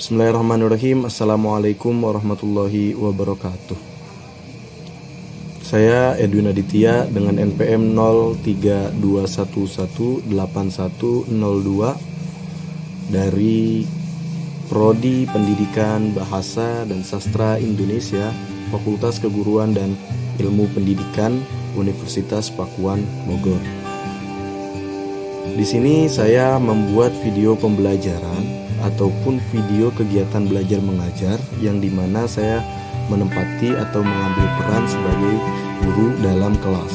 Bismillahirrahmanirrahim. Assalamualaikum warahmatullahi wabarakatuh. Saya Edwin Aditya dengan NPM 0321181102 dari Prodi Pendidikan Bahasa dan Sastra Indonesia, Fakultas Keguruan dan Ilmu Pendidikan, Universitas Pakuan, Bogor. Di sini saya membuat video pembelajaran ataupun video kegiatan belajar mengajar yang dimana saya menempati atau mengambil peran sebagai guru dalam kelas,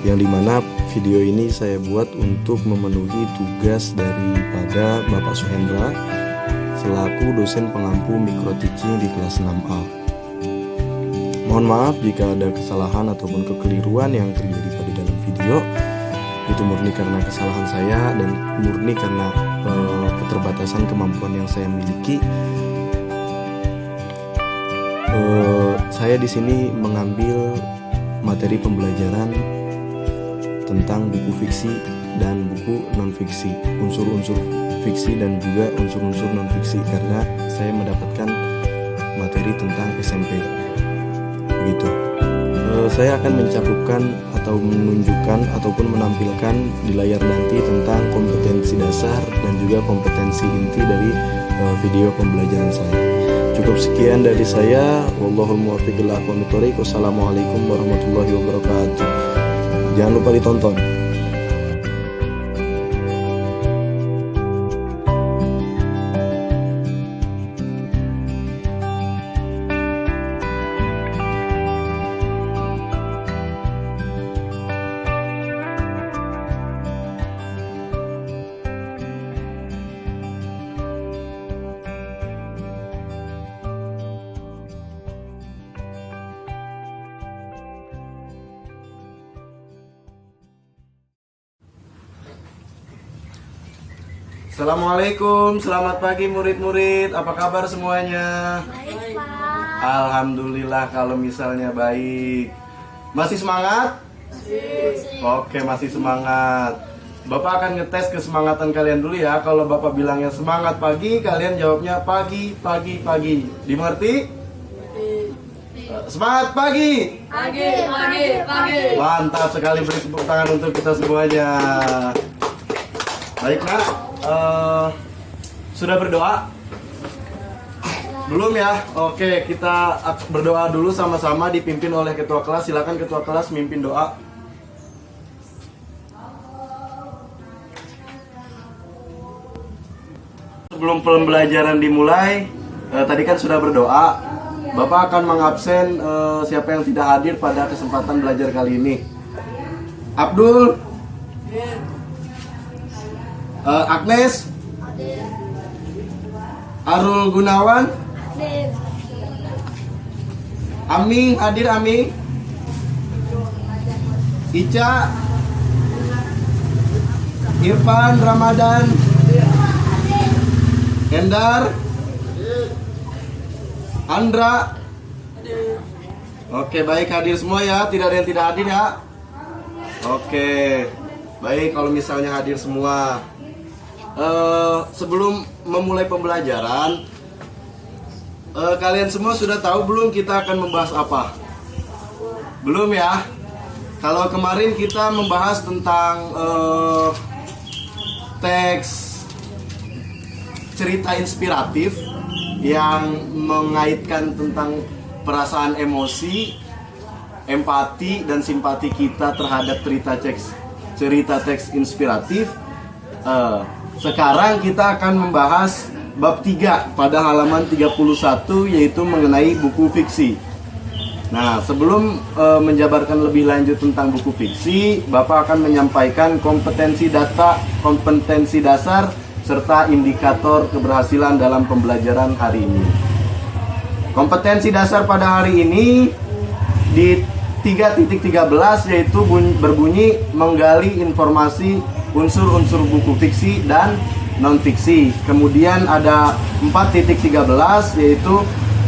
yang dimana video ini saya buat untuk memenuhi tugas daripada Bapak Suhendra selaku dosen pengampu mikro teaching di kelas 6A. Mohon maaf jika ada kesalahan ataupun kekeliruan yang terjadi pada dalam video. Itu murni karena kesalahan saya dan murni karena keterbatasan kemampuan yang saya miliki. Saya di sini mengambil materi pembelajaran tentang buku fiksi dan buku non-fiksi, unsur-unsur fiksi dan juga unsur-unsur non-fiksi, karena saya mendapatkan materi tentang SMP. Begitu. Saya akan mencakupkan atau menunjukkan ataupun menampilkan di layar nanti tentang kompetensi dasar dan juga kompetensi inti dari video pembelajaran saya. Cukup sekian dari saya. Wallahul muwaffiq ila aqwamit thoriq. Wassalamualaikum warahmatullahi wabarakatuh. Jangan lupa ditonton. Assalamualaikum, selamat pagi murid-murid. Apa kabar semuanya? Baik, Pak. Alhamdulillah kalau misalnya baik. Masih semangat? Oke, masih semangat. Bapak akan ngetes kesemangatan kalian dulu ya. Kalau Bapak bilangnya semangat pagi, kalian jawabnya pagi, pagi, pagi. Dimengerti? Semangat pagi. Pagi, pagi, pagi. Mantap sekali, beri tepuk tangan untuk kita semuanya. Baik, Nak. Sudah berdoa? Belum ya? Oke, kita berdoa dulu sama-sama dipimpin oleh ketua kelas. Silakan ketua kelas mimpin doa. Sebelum pembelajaran dimulai, tadi kan sudah berdoa. Bapak akan mengabsen siapa yang tidak hadir pada kesempatan belajar kali ini. Abdul, Agnes, Arul Gunawan, Ami, hadir Ami, Ica, Irfan, Ramadan, Endar, Andra. Oke, baik, hadir semua ya, tidak ada yang tidak hadir ya. Oke, baik kalau misalnya hadir semua. Sebelum memulai pembelajaran, kalian semua sudah tahu belum kita akan membahas apa? Belum ya? Kalau kemarin kita membahas tentang teks cerita inspiratif yang mengaitkan tentang perasaan emosi, empati, dan simpati kita terhadap cerita teks inspiratif. Sekarang kita akan membahas bab 3 pada halaman 31, yaitu mengenai buku fiksi. Nah, sebelum menjabarkan lebih lanjut tentang buku fiksi, Bapak akan menyampaikan kompetensi dasar serta indikator keberhasilan dalam pembelajaran hari ini. Kompetensi dasar pada hari ini di 3.13 yaitu berbunyi menggali informasi unsur-unsur buku fiksi dan non-fiksi. Kemudian ada 4.13 yaitu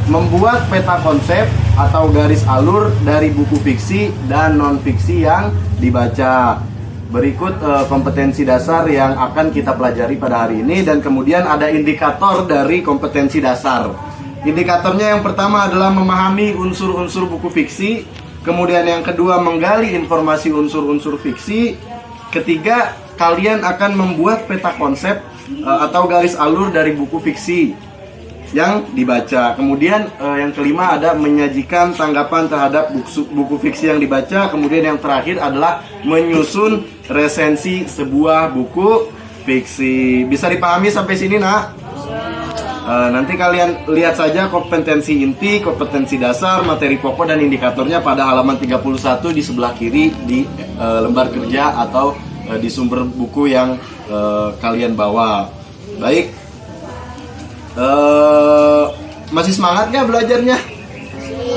membuat peta konsep atau garis alur dari buku fiksi dan non-fiksi yang dibaca. berikut kompetensi dasar yang akan kita pelajari pada hari ini, dan kemudian ada indikator dari kompetensi dasar. Indikatornya yang pertama adalah memahami unsur-unsur buku fiksi, kemudian yang kedua menggali informasi unsur-unsur fiksi, ketiga kalian akan membuat peta konsep atau garis alur dari buku fiksi yang dibaca. Kemudian yang kelima ada menyajikan tanggapan terhadap buku fiksi yang dibaca. Kemudian yang terakhir adalah menyusun resensi sebuah buku fiksi. Bisa dipahami sampai sini, nak? Nanti kalian lihat saja kompetensi inti, kompetensi dasar, materi pokok dan indikatornya pada halaman 31 di sebelah kiri di lembar kerja atau di sumber buku yang kalian bawa. Baik. Masih semangat nggak belajarnya?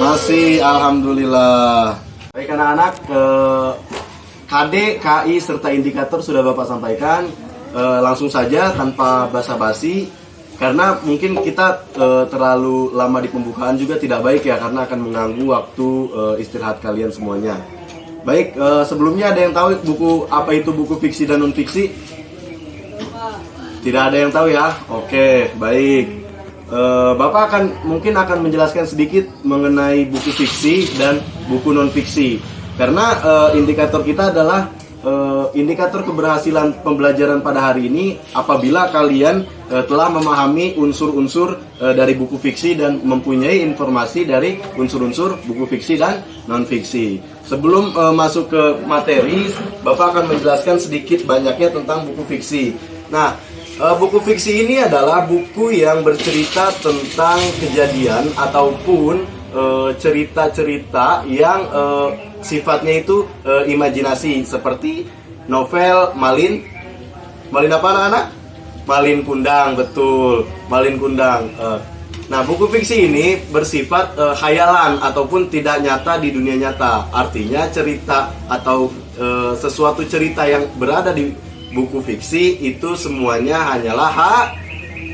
Masih, alhamdulillah. Baik anak-anak, KD, KI serta indikator sudah Bapak sampaikan. Langsung saja tanpa basa-basi, karena mungkin kita terlalu lama di pembukaan juga tidak baik ya, karena akan mengganggu waktu istirahat kalian semuanya. Baik, sebelumnya ada yang tahu buku apa itu buku fiksi dan non fiksi? Tidak ada yang tahu ya? Oke, baik. Bapak mungkin akan menjelaskan sedikit mengenai buku fiksi dan buku non fiksi. Karena indikator kita adalah indikator keberhasilan pembelajaran pada hari ini apabila kalian telah memahami unsur-unsur dari buku fiksi dan mempunyai informasi dari unsur-unsur buku fiksi dan non fiksi. Sebelum masuk ke materi, Bapak akan menjelaskan sedikit banyaknya tentang buku fiksi. Nah, buku fiksi ini adalah buku yang bercerita tentang kejadian ataupun cerita-cerita yang sifatnya itu imajinasi, seperti novel Malin apa anak-anak? Malin Kundang, betul, Malin Kundang. Nah, buku fiksi ini bersifat khayalan ataupun tidak nyata di dunia nyata. Artinya cerita atau sesuatu cerita yang berada di buku fiksi itu semuanya hanyalah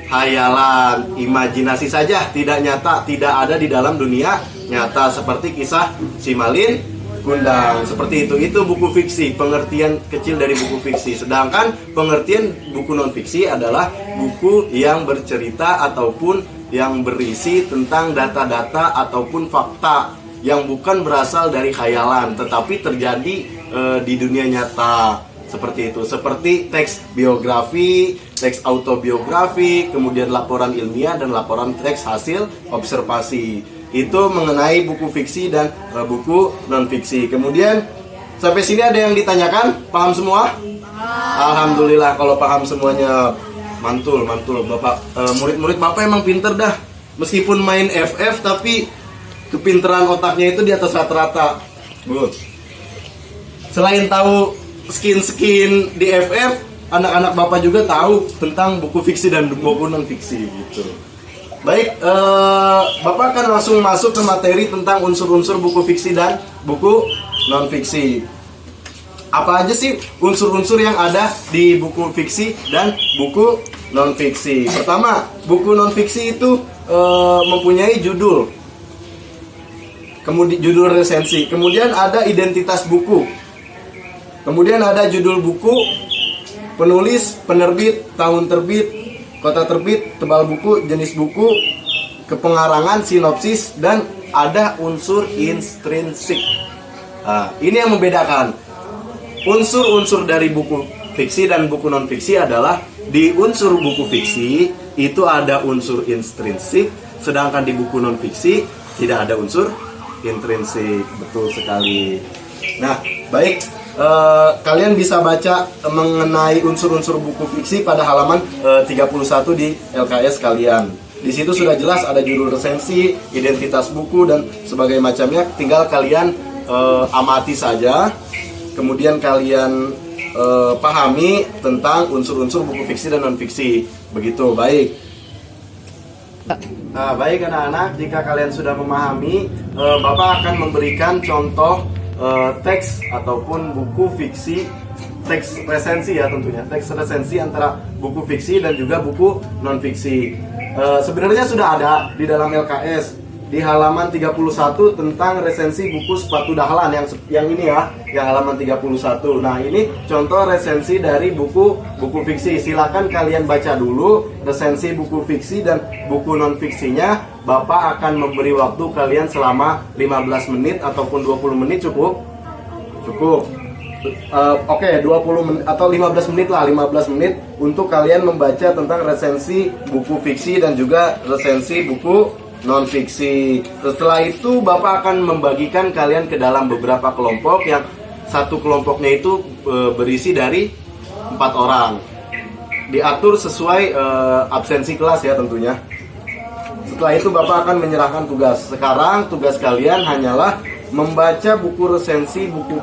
khayalan, imajinasi saja, tidak nyata, tidak ada di dalam dunia nyata, seperti kisah si Malin Kundang. Seperti itu buku fiksi, pengertian kecil dari buku fiksi. Sedangkan pengertian buku non fiksi adalah buku yang bercerita ataupun yang berisi tentang data-data ataupun fakta yang bukan berasal dari khayalan tetapi terjadi di dunia nyata. Seperti itu, seperti teks biografi, teks autobiografi, kemudian laporan ilmiah dan laporan teks hasil observasi. Itu mengenai buku fiksi dan buku non fiksi. Kemudian sampai sini ada yang ditanyakan? Paham semua? Alhamdulillah kalau paham semuanya. Mantul Bapak. Murid-murid Bapak emang pinter dah. Meskipun main FF tapi kepinteran otaknya itu di atas rata-rata. Good. Selain tahu skin di FF, anak-anak Bapak juga tahu tentang buku fiksi dan buku non fiksi gitu. Baik, Bapak akan langsung masuk ke materi tentang unsur-unsur buku fiksi dan buku non fiksi. Apa aja sih unsur-unsur yang ada di buku fiksi dan buku non fiksi? Pertama, buku non fiksi itu mempunyai judul, kemudian judul resensi, kemudian ada identitas buku. Kemudian ada judul buku, penulis, penerbit, tahun terbit, kota terbit, tebal buku, jenis buku, kepengarangan, sinopsis, dan ada unsur intrinsik. Nah, ini yang membedakan. Unsur-unsur dari buku fiksi dan buku non fiksi adalah di unsur buku fiksi itu ada unsur intrinsik, sedangkan di buku non fiksi tidak ada unsur intrinsik. Betul sekali. Nah, baik. Kalian bisa baca mengenai unsur-unsur buku fiksi pada halaman 31 di LKS kalian. Di situ sudah jelas ada judul resensi, identitas buku dan sebagainya macamnya. Tinggal kalian amati saja, kemudian kalian pahami tentang unsur-unsur buku fiksi dan non fiksi. Begitu, baik. Nah, baik anak-anak, jika kalian sudah memahami, Bapak akan memberikan contoh teks ataupun buku fiksi, teks resensi ya tentunya, teks resensi antara buku fiksi dan juga buku non fiksi. Sebenarnya sudah ada di dalam LKS, di halaman 31 tentang resensi buku sepatu dahlan yang ini ya, yang halaman 31. Nah, ini contoh resensi dari buku fiksi. Silakan kalian baca dulu resensi buku fiksi dan buku non fiksinya. Bapak akan memberi waktu kalian selama 15 menit ataupun 20 menit cukup. Oke, 20 menit atau 15 menit lah, 15 menit untuk kalian membaca tentang resensi buku fiksi dan juga resensi buku non fiksi. Setelah itu Bapak akan membagikan kalian ke dalam beberapa kelompok, yang satu kelompoknya itu berisi dari 4 orang. Diatur sesuai absensi kelas ya tentunya. Setelah itu Bapak akan menyerahkan tugas. Sekarang tugas kalian hanyalah membaca buku resensi buku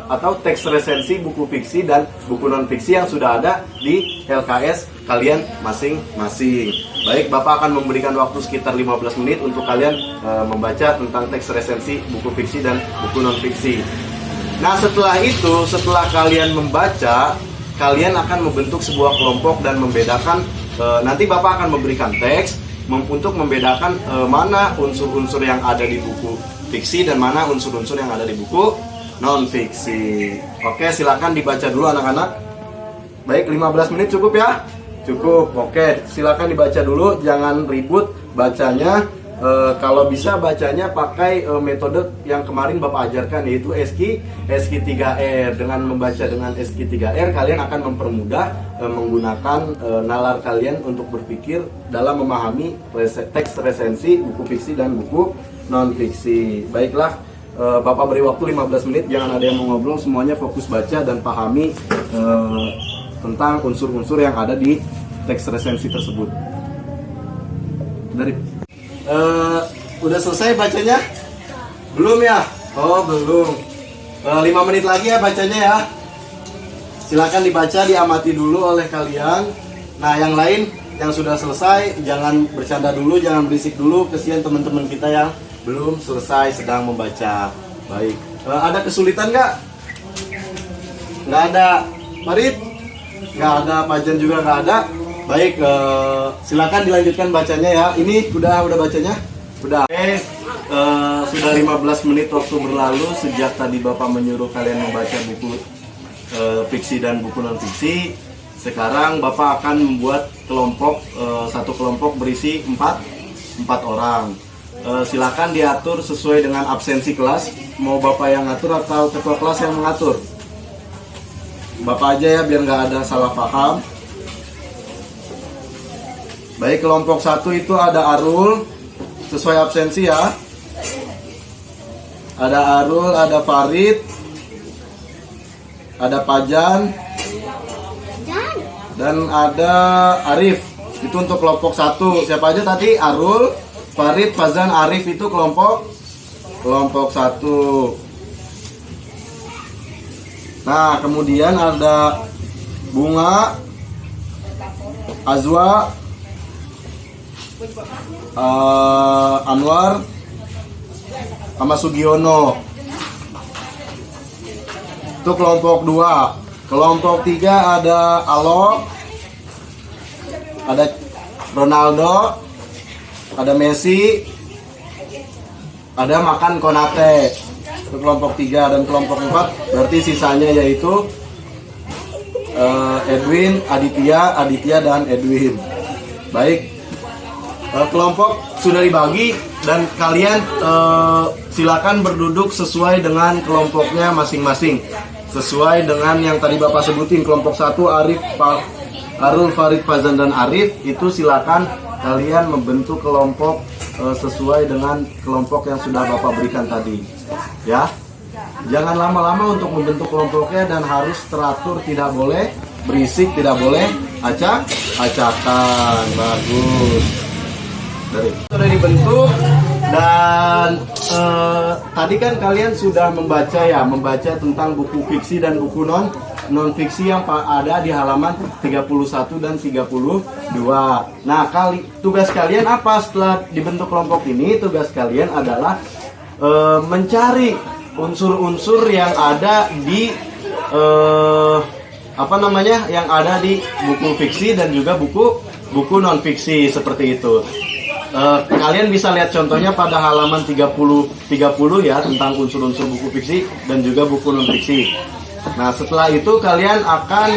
atau teks resensi buku fiksi dan buku non fiksi yang sudah ada di LKS kalian masing-masing. Baik, Bapak akan memberikan waktu sekitar 15 menit untuk kalian membaca tentang teks resensi buku fiksi dan buku non fiksi. Nah, setelah itu, setelah kalian membaca, kalian akan membentuk sebuah kelompok dan membedakan. Nanti Bapak akan memberikan teks untuk membedakan mana unsur-unsur yang ada di buku fiksi dan mana unsur-unsur yang ada di buku non fiksi. Oke, silakan dibaca dulu anak-anak. Baik, 15 menit cukup ya? Cukup. Oke, silakan dibaca dulu, jangan ribut bacanya. Kalau bisa bacanya pakai metode yang kemarin Bapak ajarkan, yaitu SQ3R. Dengan membaca dengan SQ3R, kalian akan mempermudah menggunakan nalar kalian untuk berpikir dalam memahami teks resensi buku fiksi dan buku non fiksi. Baiklah, Bapak beri waktu 15 menit, jangan ada yang mau ngobrol, semuanya fokus baca dan pahami tentang unsur-unsur yang ada di teks resensi tersebut. Udah selesai bacanya? Belum ya? Oh, belum. 5 menit lagi ya bacanya ya. Silakan dibaca, diamati dulu oleh kalian. Nah, yang lain yang sudah selesai jangan bercanda dulu, jangan berisik dulu, kesian teman-teman kita yang belum selesai sedang membaca. Baik. Ada kesulitan nggak? Nggak ada. Farid? Nggak ada. Pajan juga nggak ada. Baik, silakan dilanjutkan bacanya ya. Ini udah bacanya? Udah. Oke, sudah 15 menit waktu berlalu sejak tadi Bapak menyuruh kalian membaca buku fiksi dan buku non fiksi. Sekarang Bapak akan membuat kelompok, satu kelompok berisi 4 orang. Silakan diatur sesuai dengan absensi kelas. Mau Bapak yang ngatur atau ketua kelas yang mengatur? Bapak aja ya, biar nggak ada salah paham. Baik, kelompok 1 itu ada Arul, sesuai absensi ya. Ada Arul, ada Farid, ada Pajan, dan ada Arif. Itu untuk kelompok 1. Siapa aja tadi? Arul, Farid, Fazan, Arif itu kelompok 1. Nah, kemudian ada Bunga, Azwa, Anwar, sama Sugiono. Itu kelompok 2. Kelompok 3 ada Alok, ada Ronaldo, ada Messi, ada Makan Konate. Itu kelompok 3. Dan kelompok 4 berarti sisanya yaitu Edwin, Aditya dan Edwin. Baik, kelompok sudah dibagi dan kalian silakan berduduk sesuai dengan kelompoknya masing-masing. Sesuai dengan yang tadi Bapak sebutin, kelompok 1 Arul, Farid, Fazan dan Arif, itu silakan kalian membentuk kelompok sesuai dengan kelompok yang sudah Bapak berikan tadi. Ya. Jangan lama-lama untuk membentuk kelompoknya dan harus teratur, tidak boleh berisik, tidak boleh acak-acakan. Bagus. Sudah dibentuk dan tadi kan kalian sudah membaca tentang buku fiksi dan buku non fiksi yang ada di halaman 31 dan 32. Nah, tugas kalian apa setelah dibentuk kelompok ini? Tugas kalian adalah mencari unsur-unsur yang ada di yang ada di buku fiksi dan juga buku non fiksi seperti itu. Kalian bisa lihat contohnya pada halaman 30 ya, tentang unsur-unsur buku fiksi dan juga buku non fiksi. Nah, setelah itu kalian akan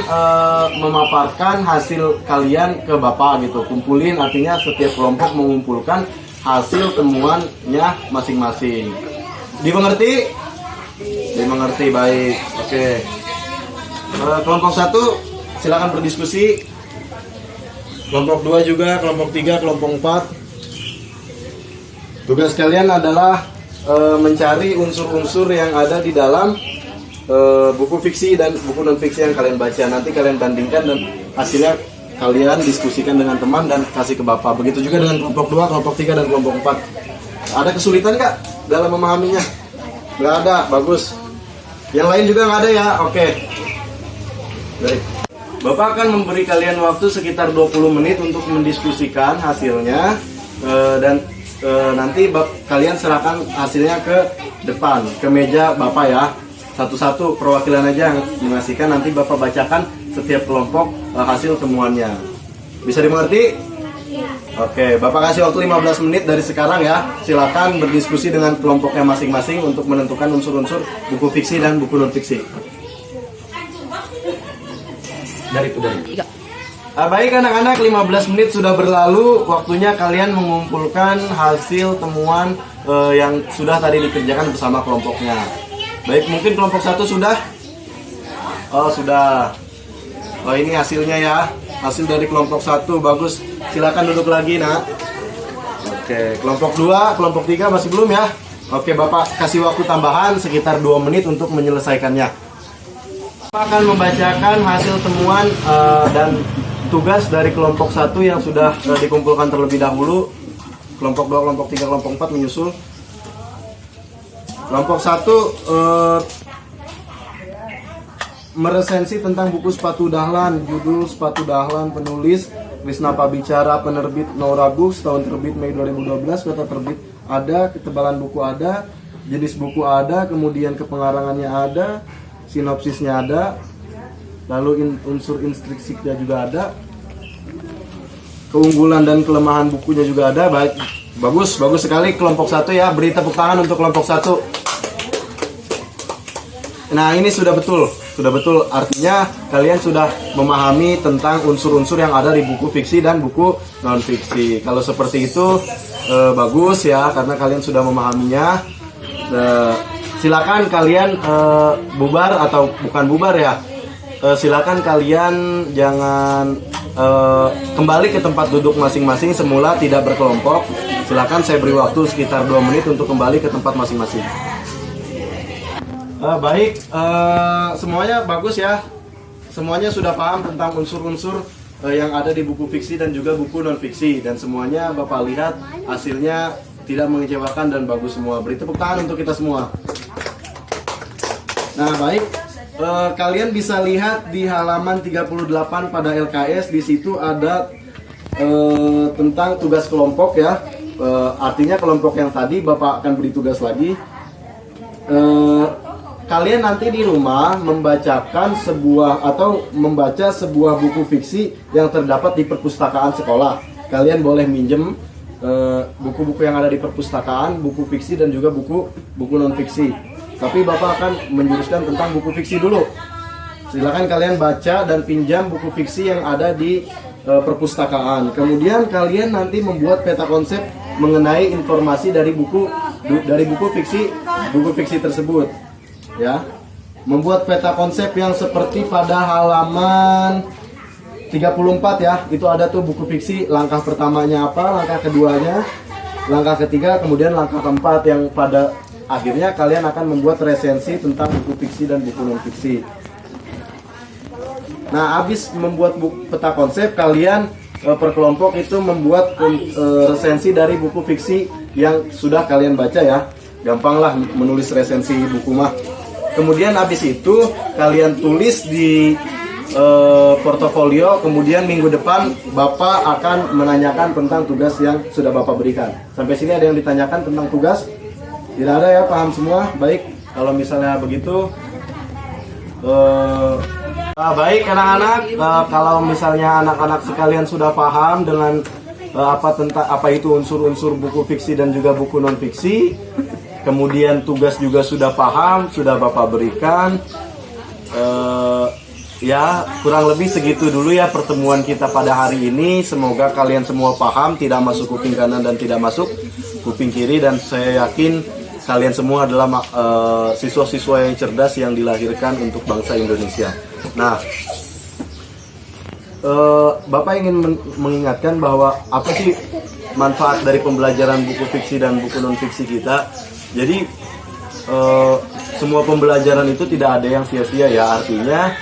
memaparkan hasil kalian ke Bapak gitu. Kumpulin, artinya setiap kelompok mengumpulkan hasil temuannya masing-masing. Dimengerti? Dimengerti, baik. Oke. Kelompok 1 silakan berdiskusi. Kelompok 2 juga, kelompok 3, kelompok 4. Tugas kalian adalah mencari unsur-unsur yang ada di dalam buku fiksi dan buku non fiksi yang kalian baca. Nanti kalian bandingkan dan hasilnya kalian diskusikan dengan teman dan kasih ke Bapak. Begitu juga dengan kelompok 2, kelompok 3, dan kelompok 4. Ada kesulitan nggak dalam memahaminya? Nggak ada, bagus. Yang lain juga nggak ada ya? Oke. Baik. Bapak akan memberi kalian waktu sekitar 20 menit untuk mendiskusikan hasilnya dan nanti kalian serahkan hasilnya ke depan, ke meja Bapak ya. Satu-satu perwakilan aja yang mengasihkan, nanti Bapak bacakan setiap kelompok hasil temuannya. Bisa dimengerti? Oke, Bapak kasih waktu 15 menit dari sekarang ya. Silakan berdiskusi dengan kelompoknya masing-masing untuk menentukan unsur-unsur buku fiksi dan buku non fiksi. Dari. Baik anak-anak, 15 menit sudah berlalu. Waktunya kalian mengumpulkan hasil temuan yang sudah tadi dikerjakan bersama kelompoknya. Baik, mungkin kelompok 1 sudah? Oh, sudah. Oh, ini hasilnya ya. Hasil dari kelompok 1, bagus. Silakan duduk lagi, nak. Oke, kelompok 2, kelompok 3 masih belum ya? Oke, Bapak kasih waktu tambahan sekitar 2 menit untuk menyelesaikannya. Bapak akan membacakan hasil temuan dan tugas dari kelompok 1 yang sudah dikumpulkan terlebih dahulu. Kelompok 2, kelompok 3, kelompok 4 menyusul. Kelompok 1 meresensi tentang buku Sepatu Dahlan. Judul Sepatu Dahlan, penulis Krisna Pabicara, penerbit Nora Books, tahun terbit Mei 2012. Kata terbit ada, ketebalan buku ada, jenis buku ada, kemudian kepengarangannya ada, sinopsisnya ada, lalu unsur instruksinya juga ada, keunggulan dan kelemahan bukunya juga ada. Baik, bagus sekali kelompok 1 ya. Beri tepuk tangan untuk kelompok 1. Nah, ini sudah betul, artinya kalian sudah memahami tentang unsur-unsur yang ada di buku fiksi dan buku non fiksi. Kalau seperti itu bagus ya, karena kalian sudah memahaminya. Silakan kalian bubar atau bukan bubar ya. Silakan kalian jangan kembali ke tempat duduk masing-masing semula, tidak berkelompok. Silakan, saya beri waktu sekitar 2 menit untuk kembali ke tempat masing-masing. Baik, semuanya bagus ya. Semuanya sudah paham tentang unsur-unsur yang ada di buku fiksi dan juga buku non fiksi, dan semuanya Bapak lihat hasilnya tidak mengecewakan dan bagus semua. Beri tepuk tangan untuk kita semua. Nah, baik. Kalian bisa lihat di halaman 38 pada LKS, di situ ada tentang tugas kelompok ya. Artinya kelompok yang tadi Bapak akan beri tugas lagi. Kalian nanti di rumah membacakan membaca sebuah buku fiksi yang terdapat di perpustakaan sekolah. Kalian boleh minjem buku-buku yang ada di perpustakaan, buku fiksi dan juga buku non fiksi. Tapi Bapak akan menjuruskan tentang buku fiksi dulu. Silakan kalian baca dan pinjam buku fiksi yang ada di perpustakaan. Kemudian kalian nanti membuat peta konsep mengenai informasi dari buku fiksi tersebut. Ya, membuat peta konsep yang seperti pada halaman 34 ya. Itu ada tuh buku fiksi, langkah pertamanya apa, langkah keduanya, langkah ketiga, kemudian langkah keempat, yang pada akhirnya kalian akan membuat resensi tentang buku fiksi dan buku non fiksi. Nah, habis membuat peta konsep, kalian per kelompok itu membuat resensi dari buku fiksi yang sudah kalian baca ya. Gampang lah menulis resensi buku mah. Kemudian habis itu kalian tulis di portofolio. Kemudian minggu depan Bapak akan menanyakan tentang tugas yang sudah Bapak berikan. Sampai sini ada yang ditanyakan tentang tugas? Tidak ada ya, paham semua? Baik, kalau misalnya begitu baik anak-anak, kalau misalnya anak-anak sekalian sudah paham dengan apa itu unsur-unsur buku fiksi dan juga buku non fiksi. Kemudian tugas juga sudah paham, sudah Bapak berikan. Ya, kurang lebih segitu dulu ya pertemuan kita pada hari ini. Semoga kalian semua paham, tidak masuk kuping kanan dan tidak masuk kuping kiri. Dan saya yakin kalian semua adalah siswa-siswa yang cerdas yang dilahirkan untuk bangsa Indonesia. Nah, Bapak ingin mengingatkan bahwa apa sih manfaat dari pembelajaran buku fiksi dan buku non fiksi kita. Jadi semua pembelajaran itu tidak ada yang sia-sia ya. Artinya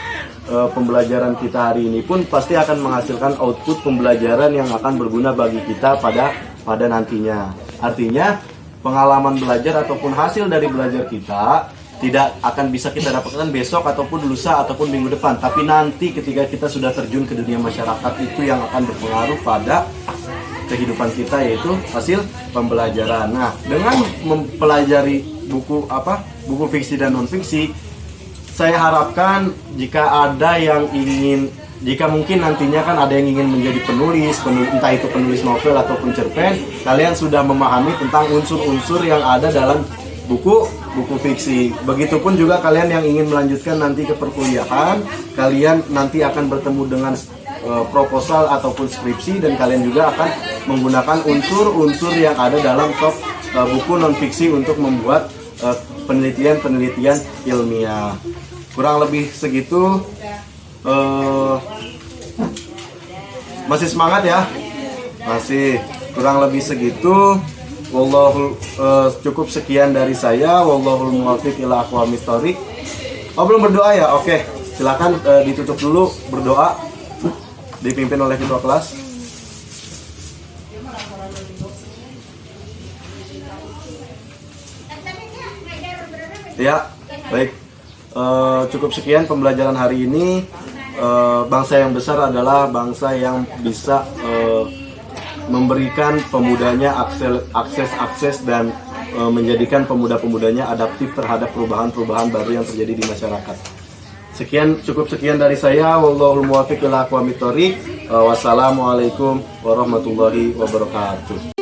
pembelajaran kita hari ini pun pasti akan menghasilkan output pembelajaran yang akan berguna bagi kita pada nantinya. Artinya pengalaman belajar ataupun hasil dari belajar kita tidak akan bisa kita dapatkan besok ataupun lusa ataupun minggu depan, tapi nanti ketika kita sudah terjun ke dunia masyarakat itu yang akan berpengaruh pada kehidupan kita, yaitu hasil pembelajaran. Nah, dengan mempelajari buku fiksi dan non fiksi, saya harapkan jika mungkin nantinya kan ada yang ingin menjadi penulis, entah itu penulis novel ataupun cerpen, kalian sudah memahami tentang unsur-unsur yang ada dalam buku fiksi. Begitupun juga kalian yang ingin melanjutkan nanti ke perkuliahan, kalian nanti akan bertemu dengan proposal ataupun skripsi, dan kalian juga akan menggunakan unsur-unsur yang ada dalam buku non fiksi untuk membuat penelitian-penelitian ilmiah. Kurang lebih segitu. Masih semangat ya? Masih. Kurang lebih segitu. Cukup sekian dari saya. Wallahul muwaffiq ila aqwamit thoriq. Oh, belum berdoa ya? Oke, silakan ditutup dulu berdoa, dipimpin oleh ketua kelas. Ya, baik. Cukup sekian pembelajaran hari ini. Bangsa yang besar adalah bangsa yang bisa memberikan pemudanya akses dan menjadikan pemuda-pemudanya adaptif terhadap perubahan-perubahan baru yang terjadi di masyarakat. Cukup sekian dari saya. Wallahul muwaffiq ila aqwamit thoriq. Wassalamualaikum warahmatullahi wabarakatuh.